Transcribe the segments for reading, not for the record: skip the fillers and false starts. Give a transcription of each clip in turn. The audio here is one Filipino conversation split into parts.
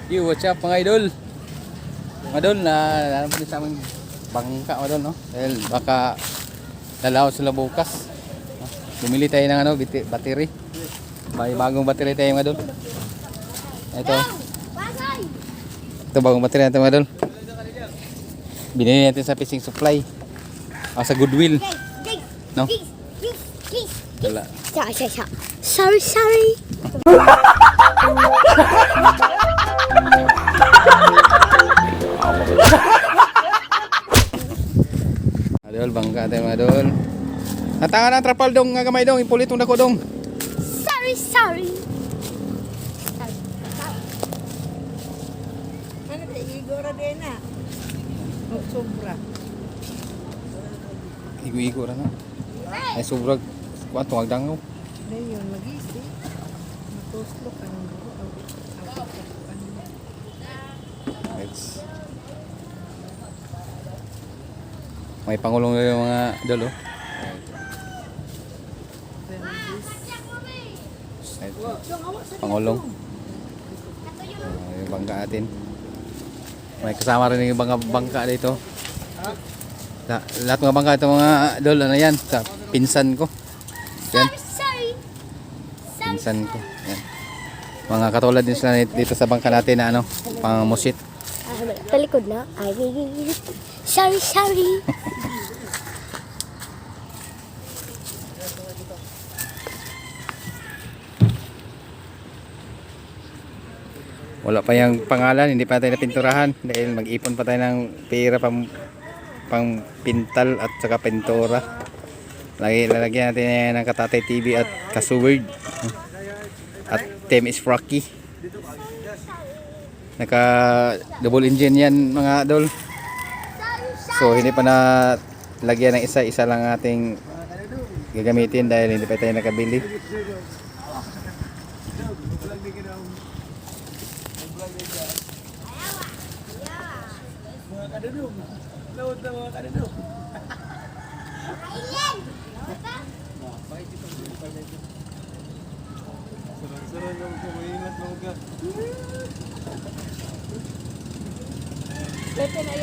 Yo, what's up mga idol? Mga idol, nalang po sa aming bangka mga idol, no? Dahil baka lalaw sila bukas. Bumili tayo ng battery. May bagong battery tayo mga idol. Ito. Ito bagong battery natin mga idol. Binili natin sa fishing supply. O sa Goodwill. No? Wala. Sorry. Adol, bangka tayo mga idol. Natangan ang trapal dong nga gamay dong. Ipulit mong dako dong. Sorry. Ano ba, igora din na? O, sobra. Igo-igo ra na. Ay sobrang kuan tungag dangaw. Dahil yun, mag-isi. Matuslok ka ng buko. Right. May pangulong na yung mga idol, oh. Right. Pangulong. Yung bangka natin. May kasama rin yung bangka dito. Lahat mga bangka ito mga idol, ano yan? Sa pinsan ko. Yan. Sorry. Pinsan ko. Yan. Mga katulad din sila dito sa bangka natin na ano, pang musit. Talikod na. Sorry. Wala pa yung pangalan, hindi pa tayo napinturahan dahil mag-ipon pa tayo ng pera pang pintal at saka pintura. Lalagyan natin ng Katatay TV at Kasuword at Team is Rocky. Naka double engine yan mga idol. So hindi pa na lagyan ng isa lang ating gagamitin dahil hindi pa tayo nakabili.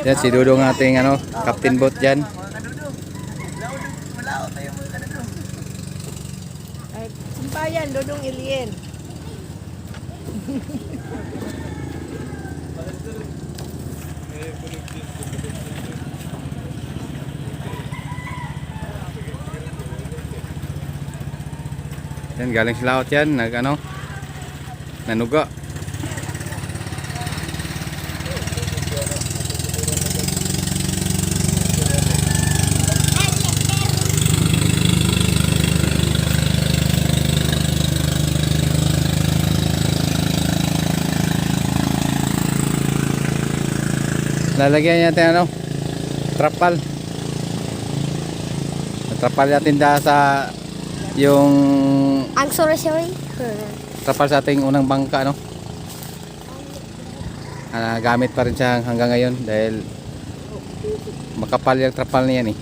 Yan si Dudong ating ano, captain boat dyan. Ay, sumpayan, Dodong Ilien. Yan galing sa laot yan, nanuga. Lalagyan natin trapal. Trapal natin sa yung Sorry. trapal sa ating unang bangka gamit pa rin siya hanggang ngayon dahil makapal yung trapal niyan eh.